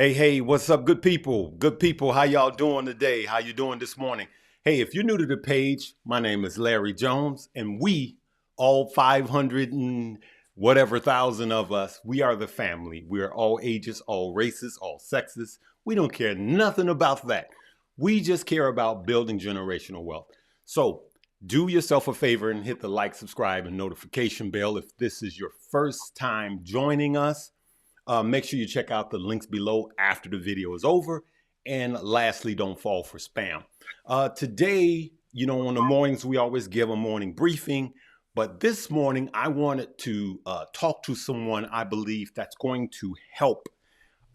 Hey, what's up, good people? Good people, how y'all doing today? How you doing this morning? Hey, if you're new to the page, my name is Larry Jones, and we, all 500 and whatever thousand of us, we are the family. We are all ages, all races, all sexes. We don't care nothing about that. We just care about building generational wealth. So do yourself a favor and hit the like, subscribe, and notification bell if this is your first time joining us. Make sure you check out the links below after the video is over. And lastly, don't fall for spam. Today, on the mornings, we always give a morning briefing. But this morning, I wanted to talk to someone I believe that's going to help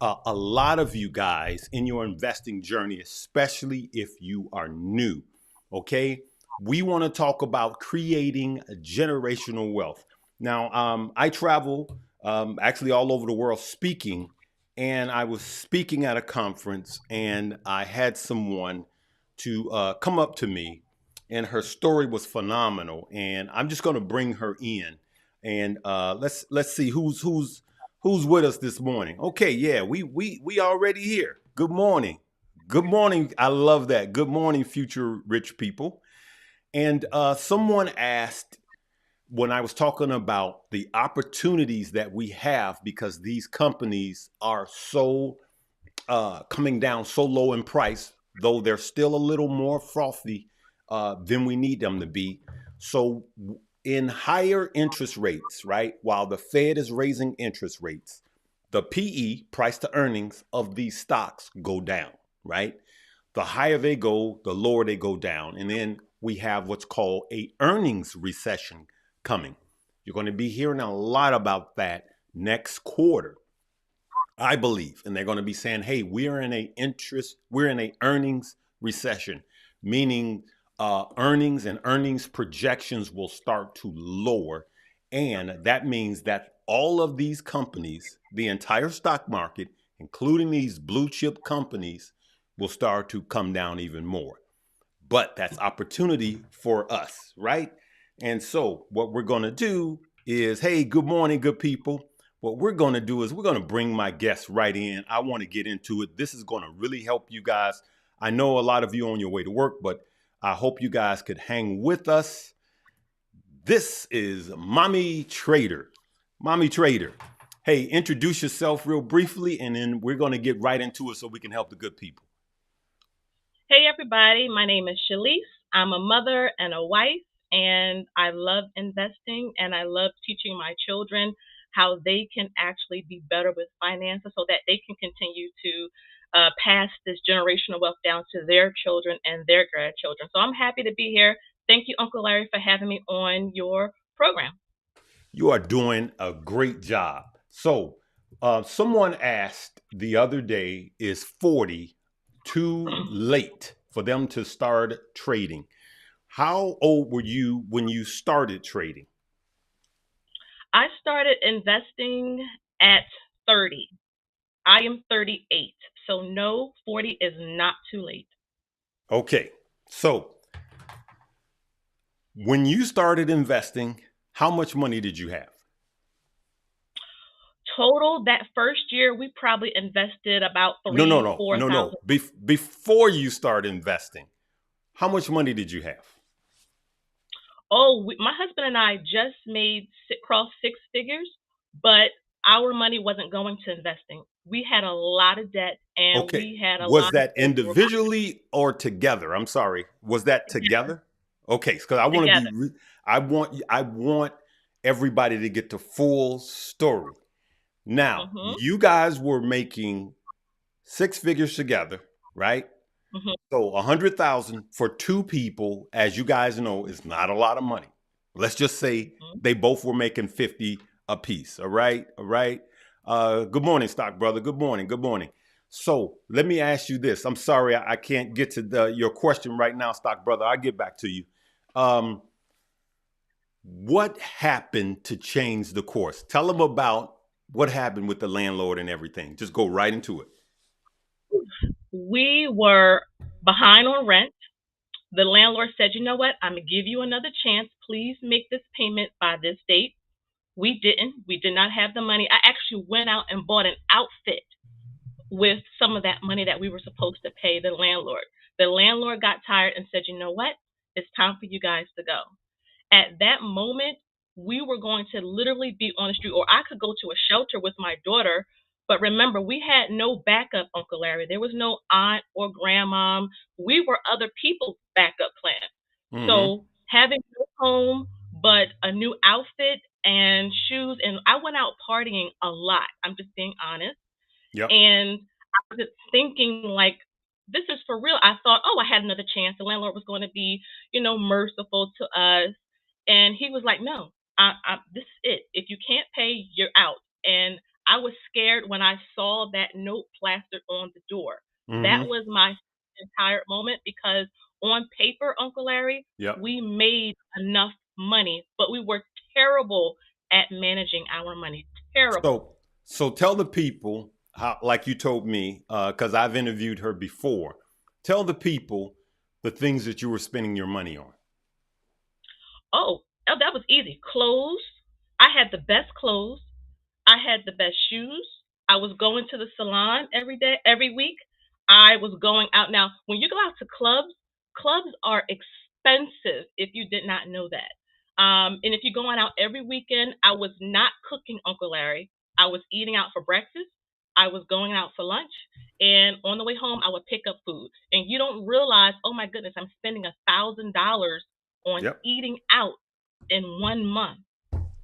a lot of you guys in your investing journey, especially if you are new. Okay? We want to talk about creating generational wealth. Now, I travel actually all over the world speaking, and I was speaking at a conference, and I had someone to come up to me, and her story was phenomenal. And I'm just going to bring her in, and let's see who's with us this morning. Okay, yeah, we already here. Good morning. Good morning. I love that. Good morning, future rich people. And someone asked when I was talking about the opportunities that we have because these companies are so coming down so low in price, though they're still a little more frothy than we need them to be. So in higher interest rates, right, while the Fed is raising interest rates, the PE, price to earnings, of these stocks go down, right? The higher they go, the lower they go down. And then we have what's called a earnings recession coming. You're going to be hearing a lot about that next quarter, I believe. And they're going to be saying, hey, we're in a earnings recession, meaning earnings and earnings projections will start to lower. And that means that all of these companies, the entire stock market, including these blue chip companies, will start to come down even more. But that's opportunity for us, right? And so what we're going to do is, hey, good morning, good people. What we're going to do is we're going to bring my guests right in. I want to get into it. This is going to really help you guys. I know a lot of you on your way to work, but I hope you guys could hang with us. This is Mommy Trader. Mommy Trader. Hey, introduce yourself real briefly, and then we're going to get right into it so we can help the good people. Hey everybody, my name is Shalise. I'm a mother and a wife, and I love investing, and I love teaching my children how they can actually be better with finances so that they can continue to pass this generational wealth down to their children and their grandchildren. So I'm happy to be here. Thank you, Uncle Larry, for having me on your program. You are doing a great job. So, someone asked the other day, is 40 too late for them to start trading? How old were you when you started trading? I started investing at 30. I am 38. So no, 40 is not too late. Okay. So, when you started investing, how much money did you have? Total that first year, we probably invested about No, no, three, no, four no, no. thousand. Before you started investing, how much money did you have? Oh, my husband and I just made cross six figures, but our money wasn't going to investing. We had a lot of debt and Okay. we had a Was lot of that bills we were behind. individually or together? I'm sorry. Was that Together. together? Okay, because I want to Together. be. I want everybody to get the full story. Now, Mhm. you guys were making six figures together, right? Mhm. So 100,000 for two people, as you guys know, is not a lot of money. Let's just say Mhm. they both were making 50 a piece. All right, all right. Good morning, stock brother. Good morning. Good morning. So let me ask you this. I'm sorry I can't get to your question right now, stock brother. I'll get back to you. Um, what happened to change the course? Tell them about what happened with the landlord and everything. Just go right into it. We were behind on rent. The landlord said, "You know what? I'm going to give you another chance. Please make this payment by this date." We didn't. We did not have the money. I actually went out and bought an outfit with some of that money that we were supposed to pay the landlord. The landlord got tired and said, you know what? It's time for you guys to go. At that moment, we were going to literally be on the street, or I could go to a shelter with my daughter. But remember, we had no backup, Uncle Larry. There was no aunt or grandmom. We were other people's backup plan. Mm-hmm. So having no home, but a new outfit and shoes, and I went out partying a lot. I'm just being honest. Yep. And I was thinking like, this is for real. I thought, oh, I had another chance. The landlord was going to be, merciful to us. And he was like, no, this is it. If you can't pay, you're out. And I was scared when I saw that note plastered on the door. That Mm-hmm. was my entire moment because on paper, Uncle Larry, Yep. we made enough money, but we were terrible at managing our money. Terrible. So tell the people how, like you told me, because I've interviewed her before. Tell the people the things that you were spending your money on. Oh, that was easy. Clothes. I had the best clothes. I had the best shoes. I was going to the salon every day, every week. I was going out. Now, when you go out to clubs, clubs are expensive if you did not know that. And if you're going out every weekend, I was not cooking, Uncle Larry. I was eating out for breakfast. I was going out for lunch. And on the way home, I would pick up food. And you don't realize, oh my goodness, I'm spending $1,000 on Yep. eating out in 1 month.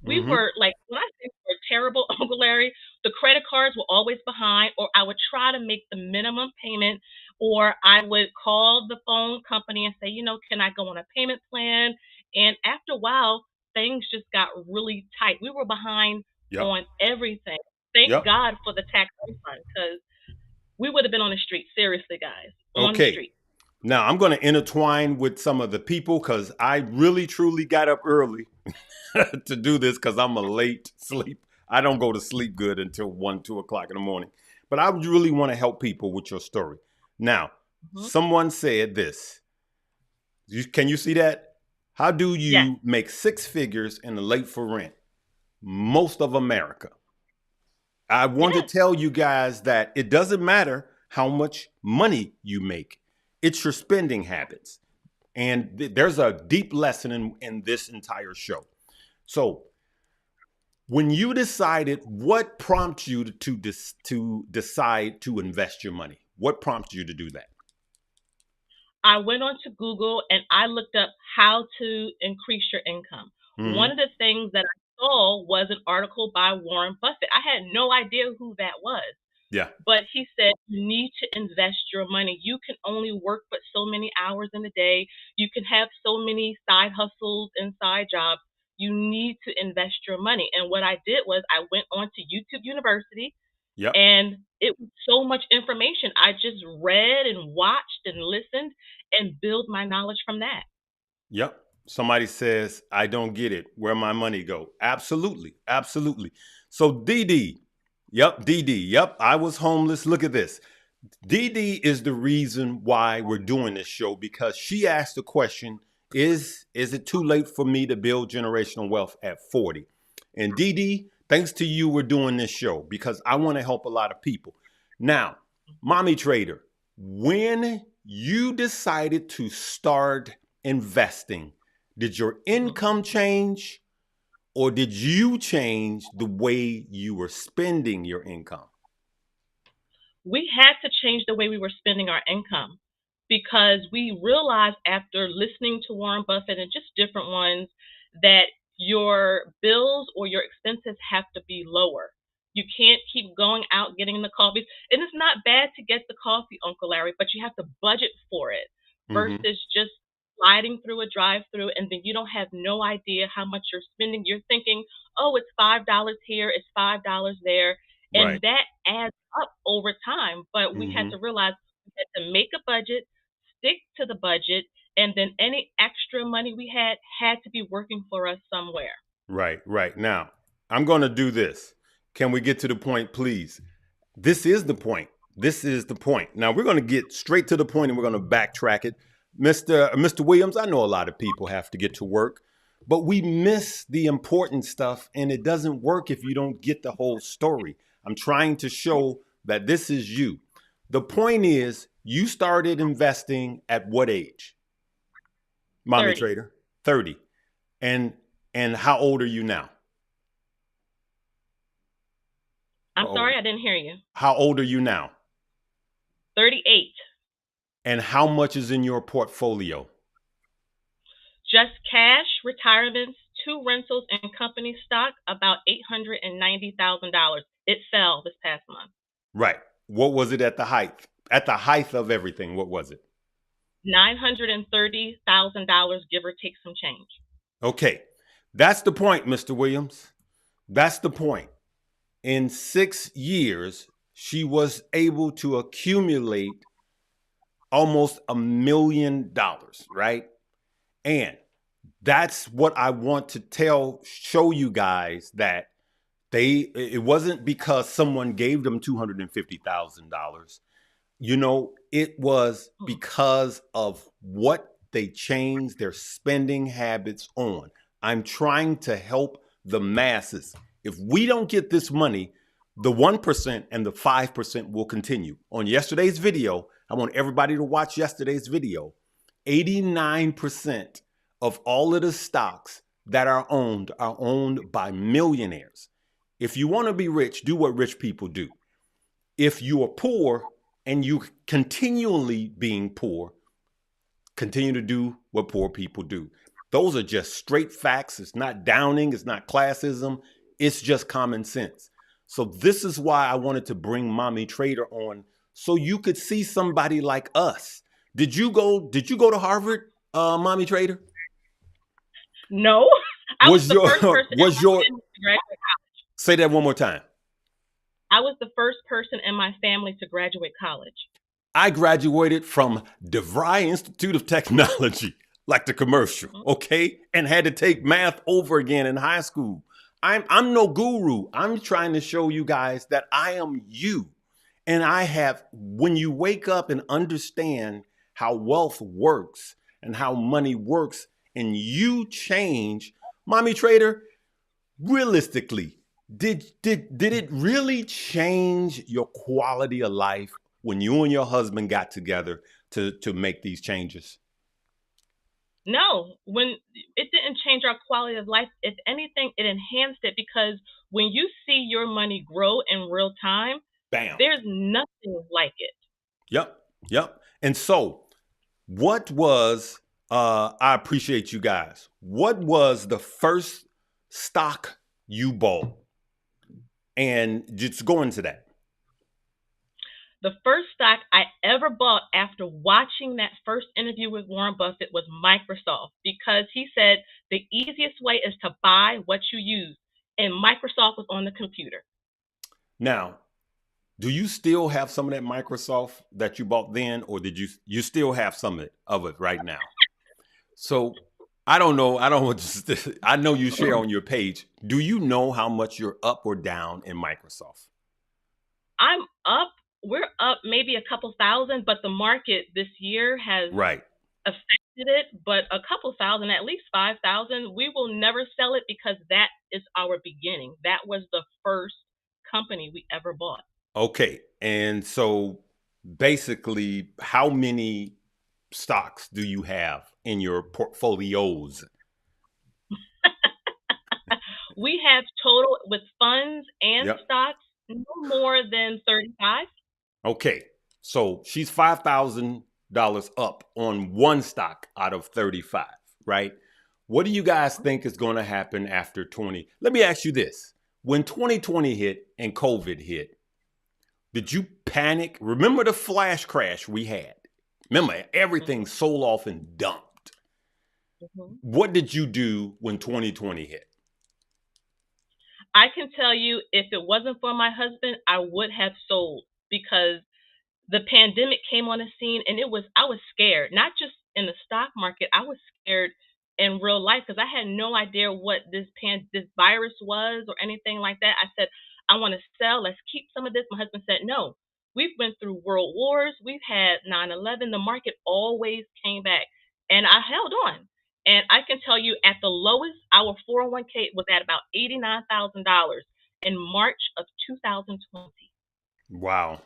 We Mm-hmm. were like, when I say we were terrible, Uncle Larry, the credit cards were always behind, or I would try to make the minimum payment, or I would call the phone company and say, can I go on a payment plan? And after a while, things just got really tight. We were behind Yep. on everything. Thank Yep. God for the tax refund because we would have been on the street, seriously, guys, on the Okay. street. Now I'm going to intertwine with some of the people because I really truly got up early to do this because I'm a late sleep. I don't go to sleep good until 1, 2 o'clock in the morning. But I really want to help people with your story. Now, Mhm. someone said this. Can you see that? How do Yes, you make six figures and late for rent? Most of America. I want to yes. tell you guys that it doesn't matter how much money you make. It's your spending habits. And there's a deep lesson in this entire show. So, when you decided, what prompts you to decide to invest your money? What prompted you to do that? I went on to Google and I looked up how to increase your income. One Mm-hmm. of the things that I saw was an article by Warren Buffett. I had no idea who that was, Yeah. but he said you need to invest your money. You can only work but so many hours in a day. You can have so many side hustles and side jobs. You need to invest your money. And what I did was I went on to YouTube University Yep. and it was so much information. I just read and watched and listened and build my knowledge from that. Yep. Somebody says, I don't get it. Where my money go? Absolutely. Absolutely. So Dee Dee. Yep. Dee Dee. Yep. I was homeless. Look at this. Dee Dee is the reason why we're doing this show because she asked the question, is it too late for me to build generational wealth at 40? And Dee Dee, thanks to you, we're doing this show because I want to help a lot of people. Now, Mommy Trader, when you decided to start investing, did your Mhm. income change or did you change the way you were spending your income? We had to change the way we were spending our income because we realized after listening to Warren Buffett and just different ones that your bills or your expenses have to be lower. You can't keep going out getting the coffees. And it's not bad to get the coffee, Uncle Larry, but you have to budget for it Mm-hmm. versus just sliding through a drive through and then you don't have no idea how much you're spending. You're thinking, oh, it's $5 here, it's $5 there. And Right. that adds up over time. But we had Mm-hmm. to realize we had to make a budget, stick to the budget, and then any extra money we had to be working for us somewhere. Right, right. Now, I'm going to do this. Can we get to the point, please? This is the point. This is the point. Now, we're going to get straight to the point and we're going to backtrack it. Mr. Williams, I know a lot of people have to get to work, but we miss the important stuff and it doesn't work if you don't get the whole story. I'm trying to show that this is you. The point is, you started investing at what age? Mommy 30. trader? 30. And how old are you now? I'm Uh-oh. sorry, I didn't hear you. How old are you now? 38. And how much is in your portfolio? Just cash, retirements, 2 rentals, and company stock, about $890,000. It fell this past month. Right. What was it at the height? At the height of everything, what was it? $930,000, give or take some change. Okay. That's the point, Mr. Williams. That's the point. In 6 years, she was able to accumulate almost $1 million, right? And that's what I want to show you guys, that it wasn't because someone gave them $250,000. It was because of what they changed their spending habits on. I'm trying to help the masses. If we don't get this money, the 1% and the 5% will continue. On yesterday's video, I want everybody to watch yesterday's video. 89% of all of the stocks that are owned by millionaires. If you want to be rich, do what rich people do. If you are poor and you continually being poor, continue to do what poor people do. Those are just straight facts. It's not downing. It's not classism. It's just common sense. So this is why I wanted to bring Mommy Trader on, so you could see somebody like us. Did you go to Harvard, Mommy Trader? No. I was the first person in my family to graduate college. Say that one more time. I was the first person in my family to graduate college. I graduated from DeVry Institute of Technology, like the commercial, okay? And had to take math over again in high school. I'm no guru. I'm trying to show you guys that I am you. And when you wake up and understand how wealth works and how money works, and you change, Mommy Trader, realistically, did it really change your quality of life when you and your husband got together to make these changes? No, when it didn't change our quality of life. If anything, it enhanced it, because when you see your money grow in real time, bam, there's nothing like it. Yep. And so what was, I appreciate you guys. What was the first stock you bought? And just go into that. The first stock I ever bought after watching that first interview with Warren Buffett was Microsoft, because he said the easiest way is to buy what you use. And Microsoft was on the computer. Now, do you still have some of that Microsoft that you bought then, or did you still have some of it right now? So I don't know. I know you share on your page. Do you know how much you're up or down in Microsoft? I'm up. We're up maybe a couple thousand, but the market this year has affected it. But a couple thousand, at least 5,000, we will never sell it, because that is our beginning. That was the first company we ever bought. Okay. And so basically, how many stocks do you have in your portfolios? We have total, with funds and stocks, no more than 35. Okay. So she's $5,000 up on one stock out of 35, right? What do you guys think is going to happen after 20? Let me ask you this. When 2020 hit and COVID hit, did you panic? Remember the flash crash we had? Remember, everything sold off and dumped. What did you do when 2020 hit? I can tell you, if it wasn't for my husband, I would have sold, because the pandemic came on the scene, and I was scared, not just in the stock market. I was scared in real life, because I had no idea what this virus was or anything like that. I said, I want to sell. Let's keep some of this. My husband said, no. We've been through world wars. We've had 9/11. The market always came back, and I held on. And I can tell you, at the lowest, our 401k was at about $89,000 in March of 2020. Wow.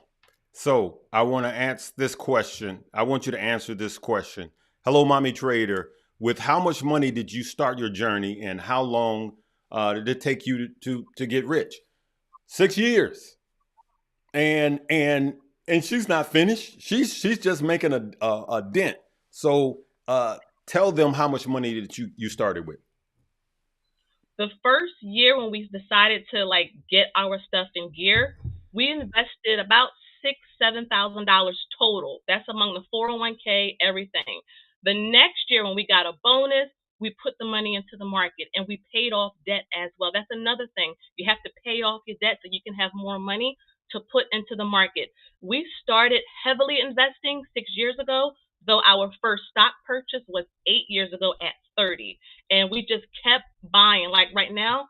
So I want to answer this question. I want you to answer this question. Hello, mommy trader. With how much money did you start your journey, and how long did it take you to get rich? 6 years. And she's not finished. She's just making a dent. So tell them how much money that you started with. The first year when we decided to like get our stuff in gear, we invested about $6,000 to $7,000 total. That's among the 401k, everything. The next year when we got a bonus, we put the money into the market and we paid off debt as well. That's another thing. You have to pay off your debt so you can have more money to put into the market. We started heavily investing 6 years ago, though our first stock purchase was 8 years ago at 30. And we just kept buying. Like right now,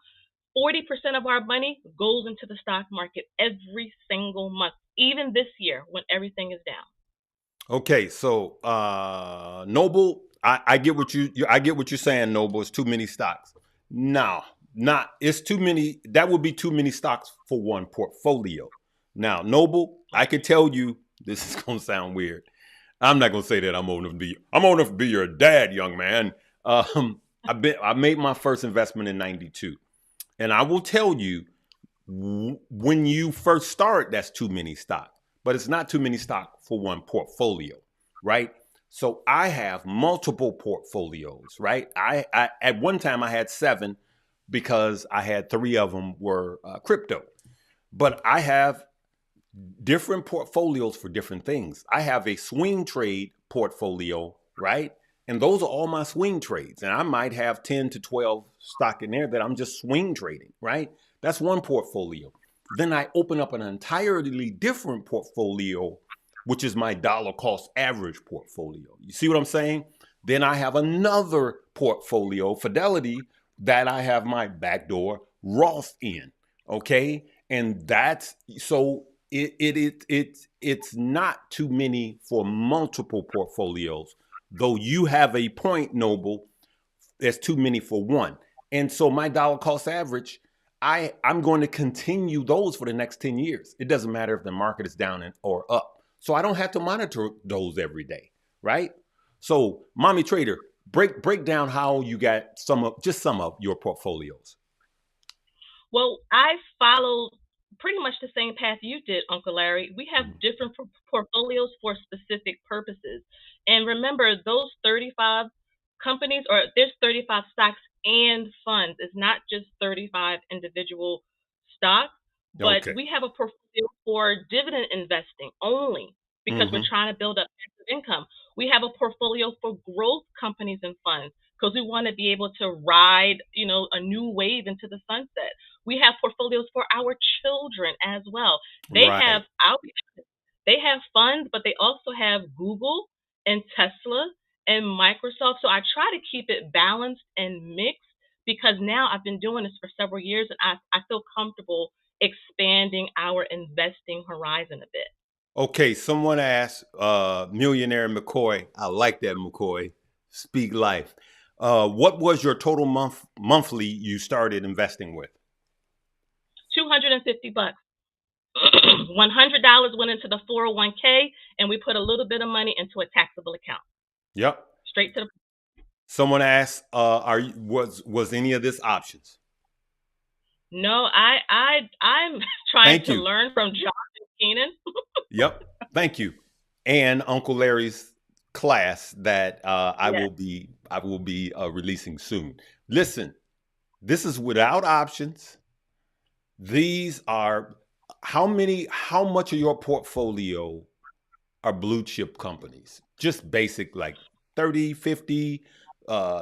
40% of our money goes into the stock market every single month, even this year when everything is down. Okay, so Noble, I get what I get what you're saying, Noble. It's too many stocks. No, not it's too many. That would be too many stocks for one portfolio. Now, Noble, I can tell you this is gonna sound weird. I'm not gonna say that I'm old enough to be your dad, young man. I made my first investment in '92, and I will tell you when you first start, that's too many stocks, but it's not too many stock for one portfolio, right? So I have multiple portfolios, right? I at one time I had seven because I had three of them were crypto, but I have different portfolios for different things. I have a swing trade portfolio, right? And those are all my swing trades. And I might have 10 to 12 stock in there that I'm just swing trading, right? That's one portfolio. Then I open up an entirely different portfolio, which is my dollar cost average portfolio. You see what I'm saying? Then I have another portfolio, Fidelity, that I have my backdoor Roth in. Okay. And that's so it's not too many for multiple portfolios, though you have a point, Noble. There's too many for one. And so my dollar cost average, I'm going to continue those for the next 10 years. It doesn't matter if the market is down or up. So I don't have to monitor those every day, right? So, mommy trader, break down how you got some of your portfolios. Well, I followed pretty much the same path you did, Uncle Larry. We have Mhm. different portfolios for specific purposes. And remember, those 35 companies, or there's 35 stocks and funds. It's not just 35 individual stocks, but Okay. we have a portfolio for dividend investing only because we're Mm-hmm. trying to build up passive income. We have a portfolio for growth companies and funds because we want to be able to ride, a new wave into the sunset. We have portfolios for our children as well. They have Right. out they have funds, but they also have Google and Tesla and Microsoft. So I try to keep it balanced and mixed because now I've been doing this for several years and I feel comfortable expanding our investing horizon a bit. Okay, someone asked, Millionaire McCoy. I like that, McCoy. Speak life. What was your total monthly you started investing with? 250 bucks. $100 went into the 401k and we put a little bit of money into a taxable account. Yep. Straight to the Someone asked, was any of this options? No, I'm trying Thank to you. learn from John and Keenan. Yep. Thank you. And Uncle Larry's class that Yes. I will be releasing soon. Listen, this is without options. These are how much of your portfolio are blue chip companies? Just basic like 30, 50,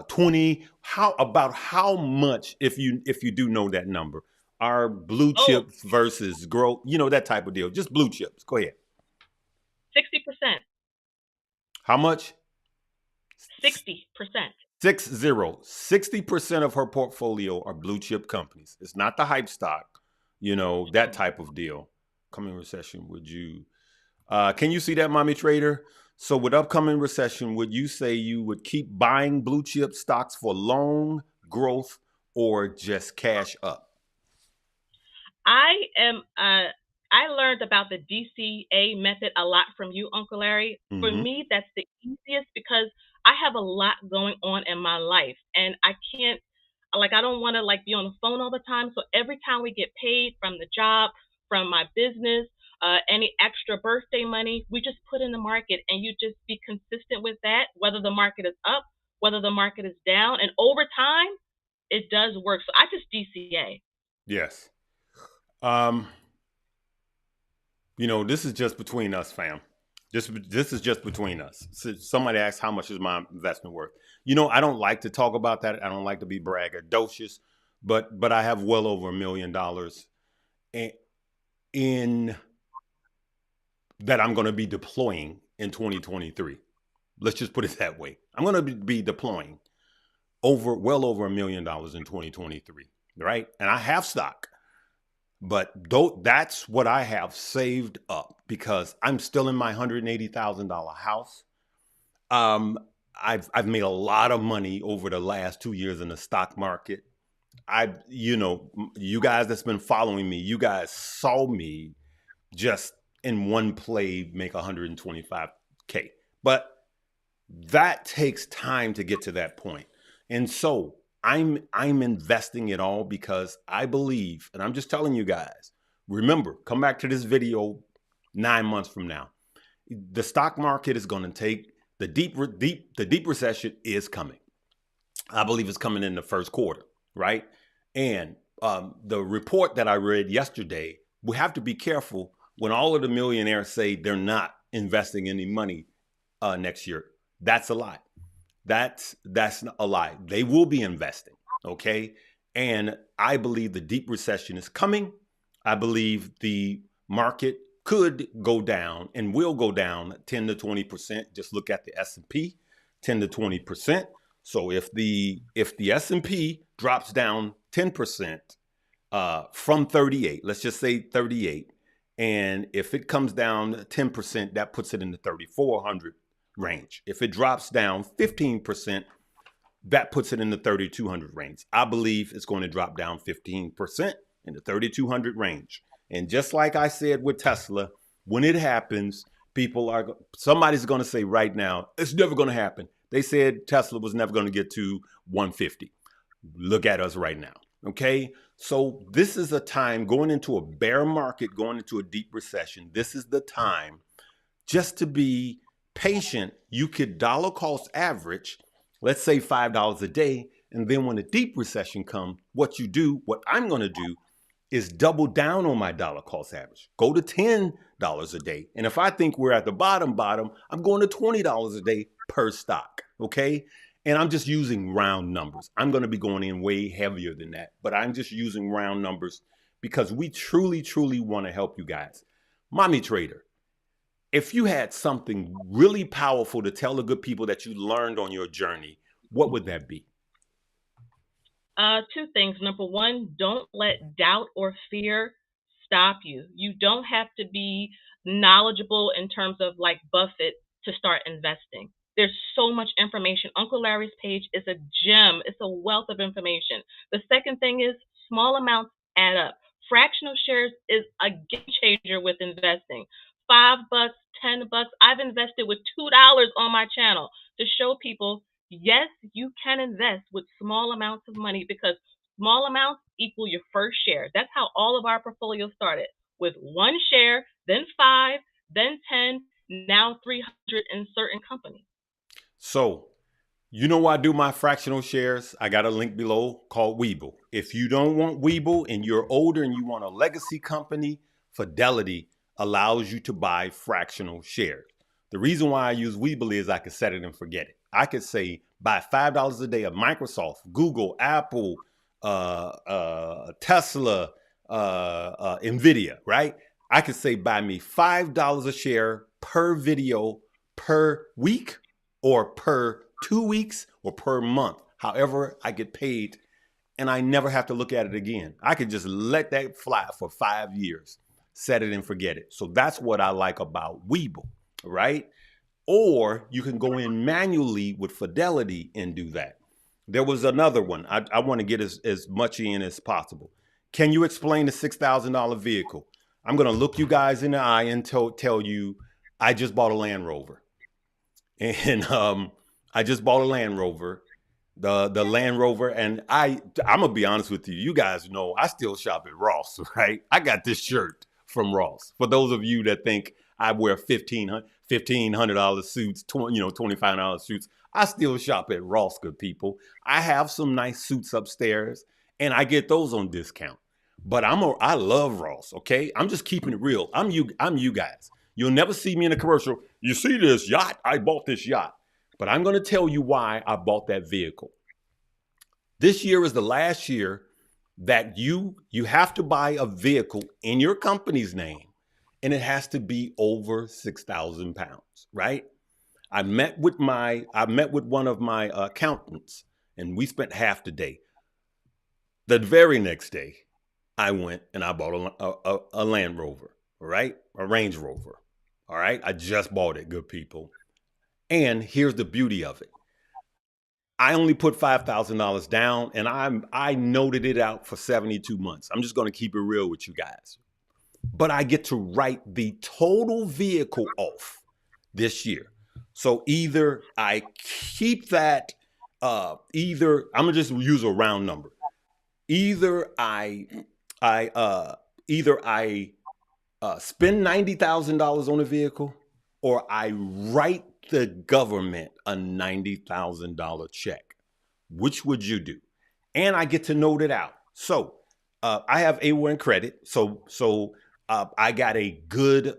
20. How much if you do know that number are blue Oh, chips versus growth, that type of deal. Just blue chips. Go ahead. 60%. How much? 60%. 60. 60% of her portfolio are blue chip companies. It's not the hype stock, that type of deal. Coming recession, would you can you see that, mommy trader? So with upcoming recession, would you say you would keep buying blue chip stocks for long growth or just cash up? I am I learned about the DCA method a lot from you, Uncle Larry. For Mm-hmm. me, that's the easiest because I have a lot going on in my life and I can't, like, I don't want to like be on the phone all the time. So every time we get paid from the job, from my business, any extra birthday money, we just put in the market and you just be consistent with that, whether the market is up, whether the market is down. And over time, it does work. So I just DCA. Yes. This is just between us, fam. This is just between us. So somebody asked how much is my investment worth. I don't like to talk about that. I don't like to be braggadocious, but I have well over $1 million in that I'm going to be deploying in 2023. Let's just put it that way. I'm going to be deploying well over $1 million in 2023, right? And I have stock. But that's what I have saved up because I'm still in my $180,000 house. I've made a lot of money over the last 2 years in the stock market. You guys that's been following me, you guys saw me just in one play make 125K. But that takes time to get to that point. And so I'm investing it all because I believe, and I'm just telling you guys, remember, come back to this video 9 months from now. The stock market is going to take the deep recession is coming. I believe it's coming in the first quarter, right? And the report that I read yesterday, we have to be careful when all of the millionaires say they're not investing any money next year. That's a lie. That's a lie. They will be investing, okay? And I believe the deep recession is coming. I believe the market could go down and will go down 10 to 20%. Just look at the S&P, 10 to 20%. So if the S&P drops down 10% from 38, let's just say 38, and if it comes down 10%, that puts it in the 3,400 range. If it drops down 15%, that puts it in the 3,200 range. I believe it's going to drop down 15% in the 3,200 range. And just like I said with Tesla, when it happens, somebody's going to say right now, it's never going to happen. They said Tesla was never going to get to 150. Look at us right now. Okay. So this is a time going into a bear market, going into a deep recession. This is the time just to be patient. You could dollar cost average, let's say $5 a day. And then when a deep recession comes, what I'm going to do is double down on my dollar cost average. Go to $10 a day. And if I think we're at the bottom, I'm going to $20 a day per stock. Okay. And I'm just using round numbers. I'm going to be going in way heavier than that, but I'm just using round numbers because we truly, truly want to help you guys. Mommy Trader, if you had something really powerful to tell the good people that you learned on your journey, what would that be? Two things. Number one, don't let doubt or fear stop you. You don't have to be knowledgeable in terms of like Buffett to start investing. There's so much information. Uncle Larry's page is a gem. It's a wealth of information. The second thing is small amounts add up. Fractional shares is a game changer with investing. $5, $10. I've invested with $2 on my channel to show people, yes, you can invest with small amounts of money because small amounts equal your first share. That's how all of our portfolios started, with one share, then 5, then 10, now 300 in certain companies. So, I do my fractional shares. I got a link below called Webull. If you don't want Webull and you're older and you want a legacy company, Fidelity allows you to buy fractional shares. The reason why I use Webull is I could set it and forget it. I could say buy $5 a day of Microsoft, Google, Apple, Tesla, Nvidia, right? I could say buy me $5 a share per video per week or per 2 weeks or per month, however I get paid, and I never have to look at it again. I could just let that fly for 5 years, set it and forget it. So that's what I like about Webull, right? Or you can go in manually with Fidelity and do that. There was another one. I want to get as much in as possible. Can you explain the $6,000 vehicle? I'm going to look you guys in the eye and tell you I just bought a Land Rover. And I just bought a Land Rover, the Land Rover. And I'm going to be honest with you. You guys know I still shop at Ross, right? I got this shirt from Ross. For those of you that think I wear $1,500 suits, $25 suits, I still shop at Ross, good people. I have some nice suits upstairs, and I get those on discount. But I love Ross, okay? I'm just keeping it real. I'm you guys. You'll never see me in a commercial. You see this yacht? I bought this yacht. But I'm going to tell you why I bought that vehicle. This year is the last year that you have to buy a vehicle in your company's name, and it has to be over 6,000 pounds, right? I met with one of my accountants, and we spent half the day. The very next day, I went and I bought a Land Rover, all right? A Range Rover, all right? I just bought it, good people. And here's the beauty of it. I only put $5,000 down, and I noted it out for 72 months. I'm just going to keep it real with you guys. But I get to write the total vehicle off this year. So either I keep that, I'm going to just use a round number. Either I spend $90,000 on a vehicle, or I write the government a $90,000 check. Which would you do? And I get to note it out. So I have A1 credit. So I got a good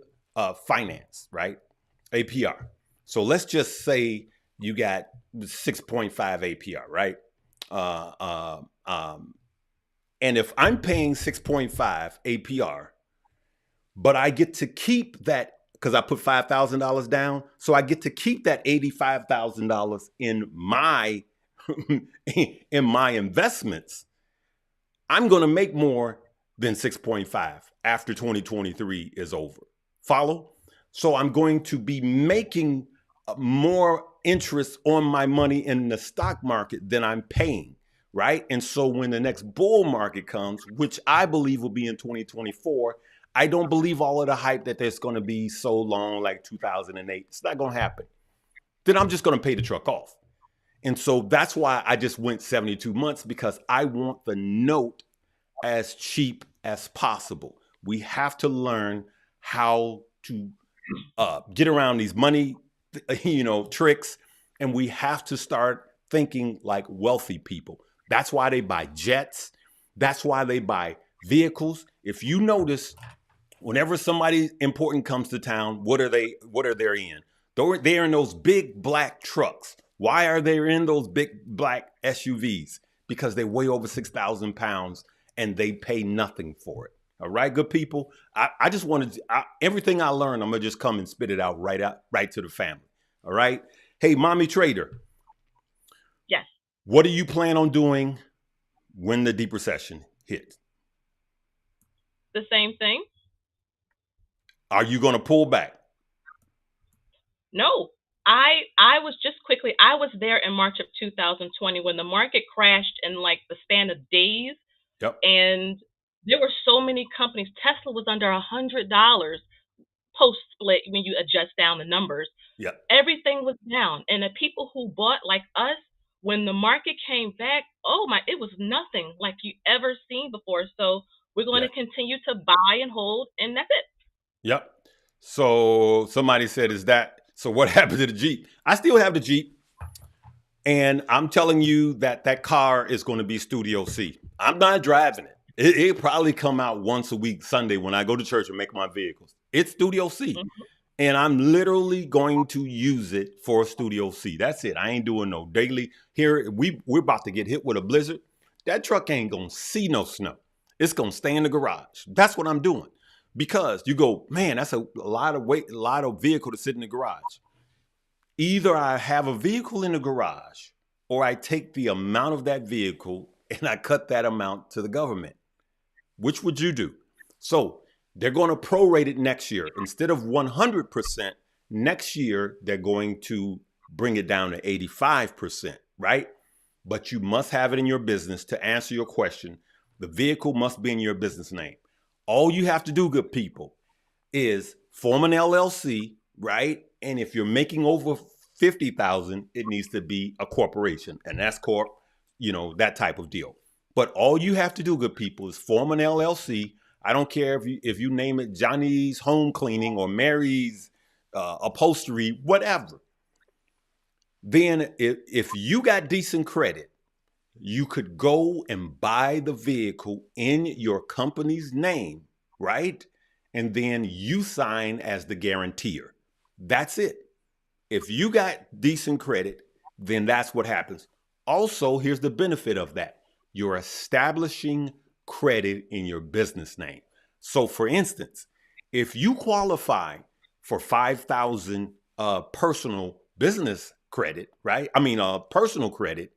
finance, right? APR. So let's just say you got 6.5 APR, right? And if I'm paying 6.5 APR, but I get to keep that because I put $5,000 down, so I get to keep that $85,000 in my in my investments, I'm going to make more than 6.5 after 2023 is over. Follow? So I'm going to be making more interest on my money in the stock market than I'm paying, right? And so when the next bull market comes, which I believe will be in 2024, I don't believe all of the hype that there's going to be so long like 2008. It's not going to happen. Then I'm just going to pay the truck off. And so that's why I just went 72 months, because I want the note as cheap as possible. We have to learn how to get around these money, tricks, and we have to start thinking like wealthy people. That's why they buy jets. That's why they buy vehicles. If you notice, whenever somebody important comes to town, what are they in? They're in those big black trucks. Why are they in those big black SUVs? Because they weigh over 6,000 pounds and they pay nothing for it. All right, good people. I just wanted everything I learned, I'm going to just come and spit it out right to the family. All right. Hey, Mommy Trader. Yes. What do you plan on doing when the deep recession hits? The same thing. Are you going to pull back? No. I was there in March of 2020 when the market crashed in like the span of days. Yep. And there were so many companies. Tesla was under $100 post split when you adjust down the numbers. Yep. Everything was down. And the people who bought like us, when the market came back, it was nothing like you ever seen before. So we're going to continue to buy and hold, and that's it. Yep. So somebody said, so what happened to the Jeep? I still have the Jeep. And I'm telling you that car is going to be Studio C. I'm not driving it. It'll probably come out once a week, Sunday, when I go to church and make my vehicles. It's Studio C. Mm-hmm. And I'm literally going to use it for Studio C. That's it. I ain't doing no daily. Here, we're about to get hit with a blizzard. That truck ain't going to see no snow. It's going to stay in the garage. That's what I'm doing. Because you go, man, that's a lot of weight, a lot of vehicle to sit in the garage. Either I have a vehicle in the garage, or I take the amount of that vehicle and I cut that amount to the government. Which would you do? So they're going to prorate it next year. Instead of 100%, next year, they're going to bring it down to 85%, right? But you must have it in your business. To answer your question, the vehicle must be in your business name. All you have to do, good people, is form an LLC, right? And if you're making over 50,000, it needs to be a corporation, an S corp, that type of deal. But all you have to do, good people, is form an LLC. I don't care if you name it Johnny's Home Cleaning or Mary's Upholstery, whatever. Then if you got decent credit, you could go and buy the vehicle in your company's name, right? And then you sign as the guarantor. That's it. If you got decent credit, then that's what happens. Also, here's the benefit of that. You're establishing credit in your business name. So for instance, if you qualify for 5,000 personal business credit, right? Personal credit,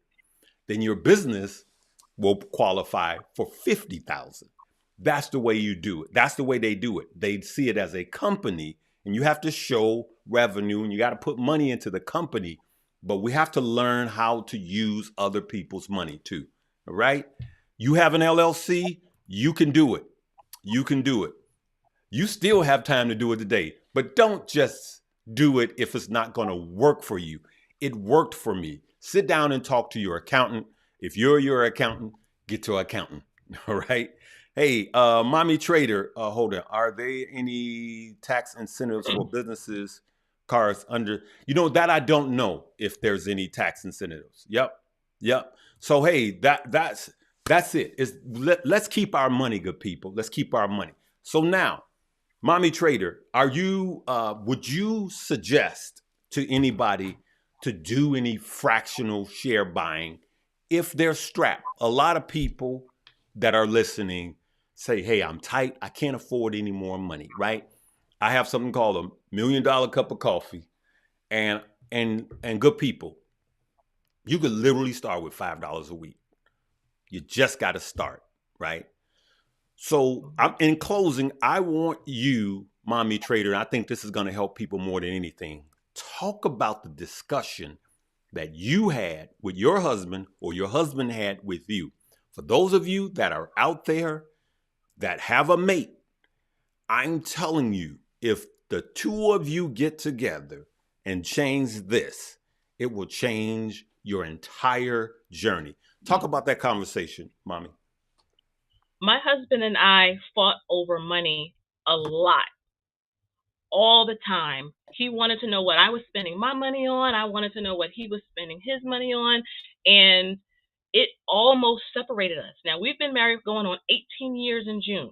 then your business will qualify for 50,000. That's the way you do it. That's the way they do it. They see it as a company, and you have to show revenue, and you got to put money into the company. But we have to learn how to use other people's money too. All right? You have an LLC, you can do it. You can do it. You still have time to do it today, but don't just do it if it's not going to work for you. It worked for me. Sit down and talk to your accountant. If you're your accountant, get to an accountant. All right. Hey, Mommy Trader, hold on. Are there any tax incentives for businesses, cars under? That I don't know if there's any tax incentives. Yep. So hey, that's it. Let's keep our money, good people. Let's keep our money. So now, Mommy Trader, would you suggest to anybody to do any fractional share buying if they're strapped? A lot of people that are listening say, hey, I'm tight. I can't afford any more money, right? I have something called $1 million cup of coffee. And good people, you could literally start with $5 a week. You just got to start, right? So in closing, I want you, Mommy Trader, and I think this is going to help people more than anything. Talk about the discussion that you had with your husband or your husband had with you. For those of you that are out there that have a mate, I'm telling you, if the two of you get together and change this, it will change your entire journey. Talk about that conversation, Mommy. My husband and I fought over money a lot, all the time. He wanted to know what I was spending my money on. I wanted to know what he was spending his money on. And it almost separated us. Now, we've been married going on 18 years in June.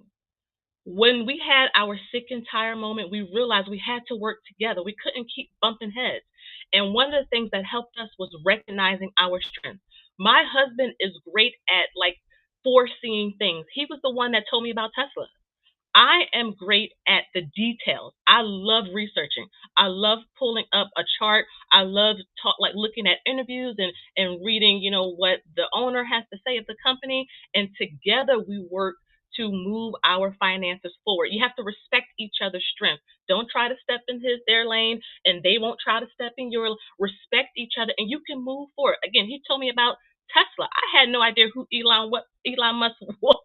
When we had our sick and tired moment, we realized we had to work together. We couldn't keep bumping heads. And one of the things that helped us was recognizing our strengths. My husband is great at foreseeing things. He was the one that told me about Tesla. I am great at the details. I love researching. I love pulling up a chart. I love looking at interviews and reading, what the owner has to say of the company. And together we work to move our finances forward. You have to respect each other's strength. Don't try to step in their lane, and they won't try to step in your. Respect each other, and you can move forward. Again, he told me about Tesla. I had no idea who Elon Musk was.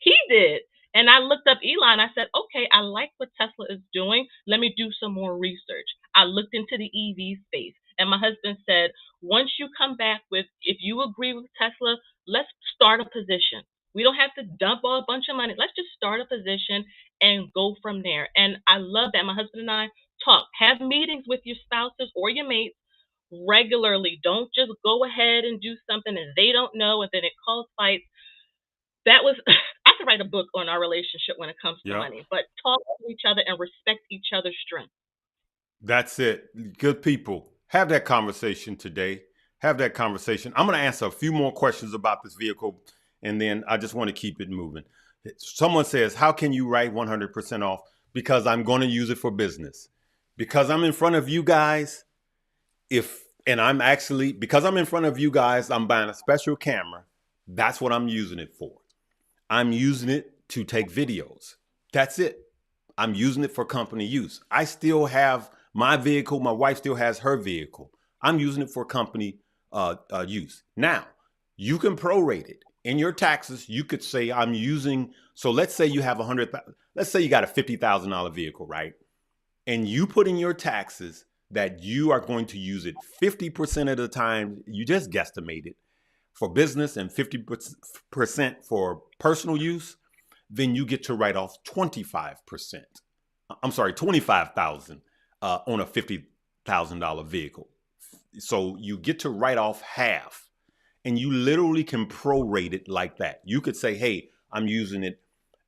He did. And I looked up Elon. I said, okay, I like what Tesla is doing. Let me do some more research. I looked into the EV space. And my husband said, once you come back with, if you agree with Tesla, let's start a position. We don't have to dump a bunch of money. Let's just start a position and go from there. And I love that. My husband and I talk, have meetings with your spouses or your mates regularly. Don't just go ahead and do something that they don't know and then it causes fights. That was I could write a book on our relationship when it comes to money, but talk to each other and respect each other's strengths. That's it. Good people, have that conversation today. Have that conversation. I'm going to answer a few more questions about this vehicle, and then I just want to keep it moving. Someone says, how can you write 100% off? Because I'm going to use it for business. Because I'm in front of you guys, because I'm in front of you guys, I'm buying a special camera. That's what I'm using it for. I'm using it to take videos. That's it. I'm using it for company use. I still have my vehicle. My wife still has her vehicle. I'm using it for company use. Now, you can prorate it. In your taxes, you could say I'm using. So let's say you have let's say you got a $50,000 vehicle, right? And you put in your taxes that you are going to use it 50% of the time. You just guesstimate it for business and 50% for personal use. Then you get to write off 25%. I'm sorry, 25,000 on a $50,000 vehicle. So you get to write off half, and you literally can prorate it like that. You could say, hey, I'm using it,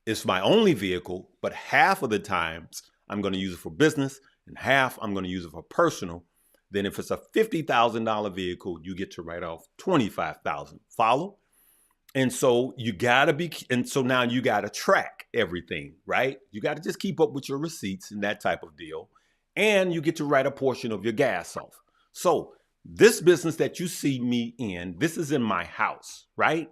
it's my only vehicle, but half of the times I'm going to use it for business and half I'm going to use it for personal. Then if it's a $50,000 vehicle, you get to write off 25,000. Follow? And so you gotta be, and so now you gotta track everything, right? You gotta just keep up with your receipts and that type of deal. And you get to write a portion of your gas off. So this business that you see me in, this is in my house, right?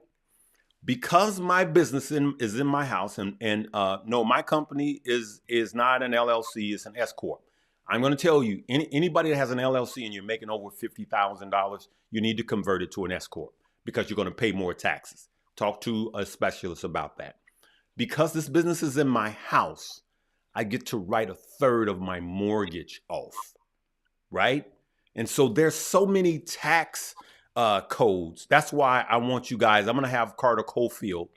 Because my business is in my house, and no, my company is not an LLC, it's an S corp. I'm going to tell you, anybody that has an LLC and you're making over $50,000, you need to convert it to an S corp because you're going to pay more taxes. Talk to a specialist about that. Because this business is in my house, I get to write a third of my mortgage off, right? And so there's so many tax codes. That's why I want you guys, I'm going to have Carter Cofield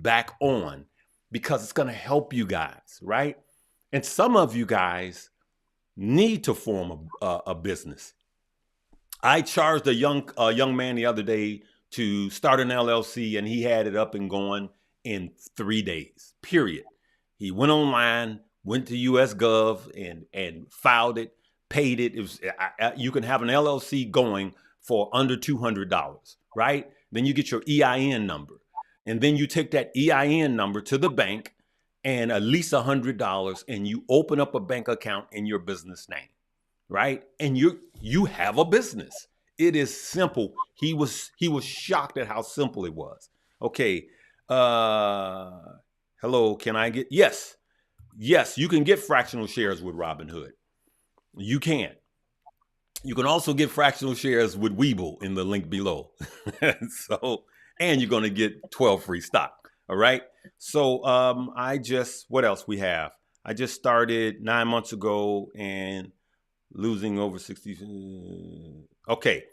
back on because it's going to help you guys, right? And some of you guys need to form a business. I charged a young man the other day to start an LLC, and he had it up and going in 3 days, period. He went online, went to US Gov and filed it, paid it. It was, you can have an LLC going for under $200, right? Then you get your EIN number. And then you take that EIN number to the bank and at least $100, and you open up a bank account in your business name, right? And you have a business. It is simple. He was shocked at how simple it was. Okay. Hello, can I get, yes, you can get fractional shares with Robinhood. You can. You can also get fractional shares with Webull in the link below. So, and you're going to get 12 free stock. All right. So, what else we have? I just started 9 months ago and losing over 60. Okay.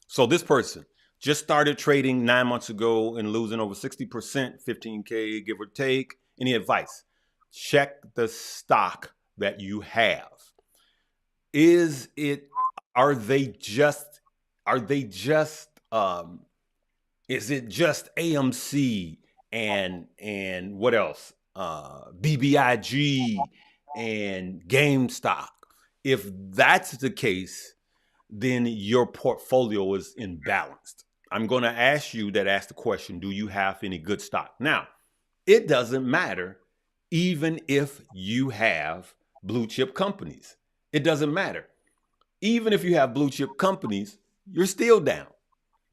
So this person just started trading 9 months ago and losing over 60%, 15K, give or take. Any advice? Check the stock that you have. Is it, is it just AMC and what else? BBIG and GameStop. If that's the case, then your portfolio is imbalanced. I'm going to ask the question, do you have any good stock? Now, it doesn't matter even if you have blue chip companies. It doesn't matter. Even if you have blue chip companies, you're still down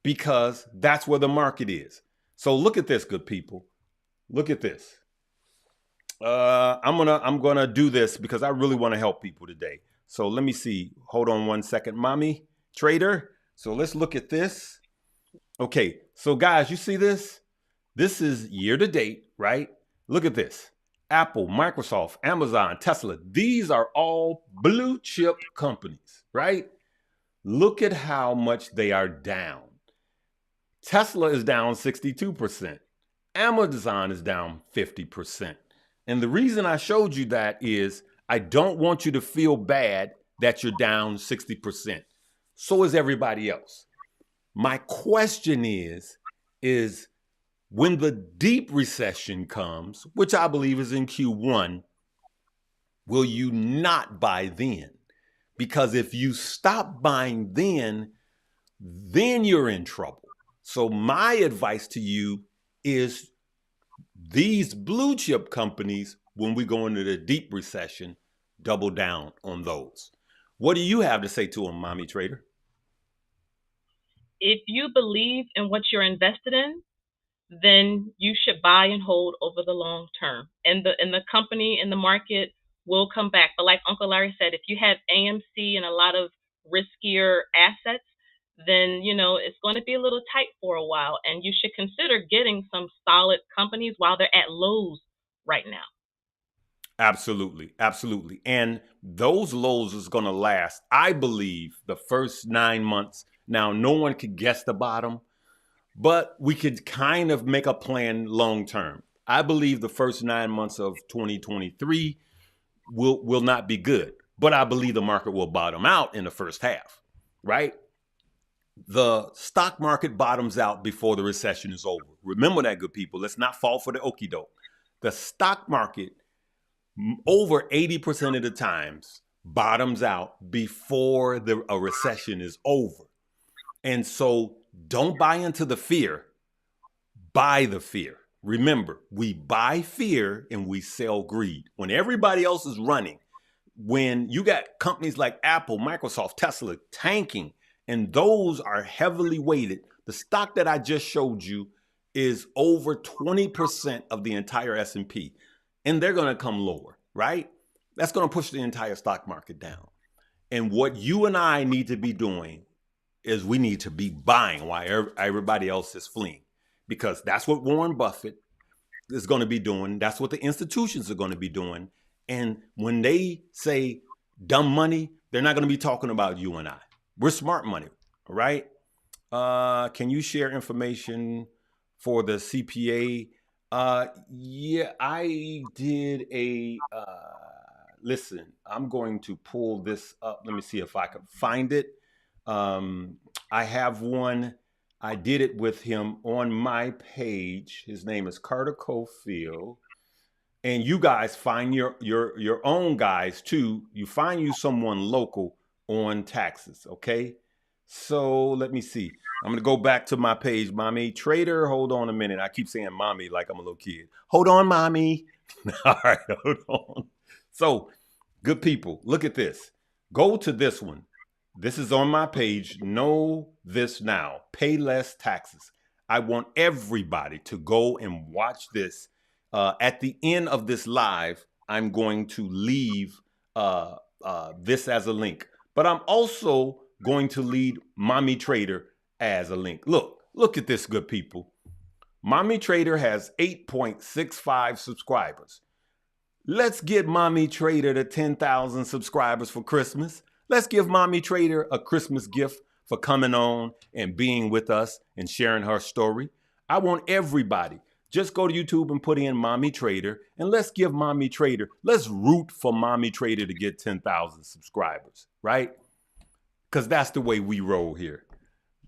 because that's where the market is. So look at this, good people. Look at this. I'm gonna do this because I really want to help people today. So let me see. Hold on 1 second, mommy trader. So let's look at this. Okay, so guys, you see this? This is year to date, right? Look at this. Apple, Microsoft, Amazon, Tesla. These are all blue chip companies, right? Look at how much they are down. Tesla is down 62%. Amazon is down 50%. And the reason I showed you that is I don't want you to feel bad that you're down 60%. So is everybody else. My question is when the deep recession comes, which I believe is in Q1, will you not buy then? Because if you stop buying then you're in trouble. So my advice to you is these blue chip companies, when we go into the deep recession, double down on those. What do you have to say to them, mommy trader? If you believe in what you're invested in, then you should buy and hold over the long term. And the company and the market will come back. But like Uncle Larry said, if you have AMC and a lot of riskier assets, then it's going to be a little tight for a while, and you should consider getting some solid companies while they're at lows right now. Absolutely. Absolutely. And those lows is going to last, I believe, the first 9 months. Now, no one could guess the bottom, but we could kind of make a plan long term. I believe the first 9 months of 2023 will not be good, but I believe the market will bottom out in the first half, right? The stock market bottoms out before the recession is over. Remember that, good people. Let's not fall for the okie doke. The stock market, over 80% of the times, bottoms out before a recession is over. And so don't buy into the fear, buy the fear. Remember, we buy fear and we sell greed. When everybody else is running, when you got companies like Apple, Microsoft, Tesla tanking, and those are heavily weighted, the stock that I just showed you is over 20% of the entire S&P, and they're going to come lower, right? That's going to push the entire stock market down. And what you and I need to be doing is we need to be buying while everybody else is fleeing, because that's what Warren Buffett is going to be doing. That's what the institutions are going to be doing. And when they say dumb money, they're not going to be talking about you and I. We're smart money, all right? Can you share information for the CPA? Yeah, I did listen, I'm going to pull this up. Let me see if I can find it. I have one. I did it with him on my page. His name is Carter Cofield. And you guys find your own guys too. You find you someone local on taxes, okay? So let me see. I'm gonna go back to my page, Mommy Trader. Hold on a minute. I keep saying mommy like I'm a little kid. Hold on, mommy. All right, hold on. So, good people, look at this. Go to this one. This is on my page. Know this now. Pay less taxes. I want everybody to go and watch this. At the end of this live, I'm going to leave this as a link. But I'm also going to lead Mommy Trader as a link. Look at this, good people. Mommy Trader has 8.65 subscribers. Let's get Mommy Trader to 10,000 subscribers for Christmas. Let's give Mommy Trader a Christmas gift for coming on and being with us and sharing her story. I want everybody, just go to YouTube and put in Mommy Trader, and let's give Mommy Trader, let's root for Mommy Trader to get 10,000 subscribers, right? Because that's the way we roll here.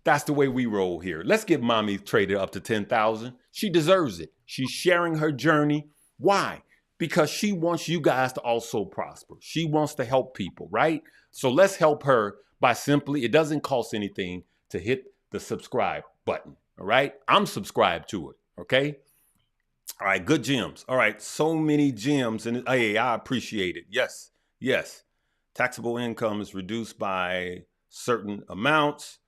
That's the way we roll here. Let's get Mommy Trader up to 10,000. She deserves it. She's sharing her journey. Why? Because she wants you guys to also prosper. She wants to help people, right? So let's help her by simply, it doesn't cost anything to hit the subscribe button, all right? I'm subscribed to it, okay? All right, good gems. All right, so many gems, and hey, I appreciate it. Yes, yes. Taxable income is reduced by certain amounts.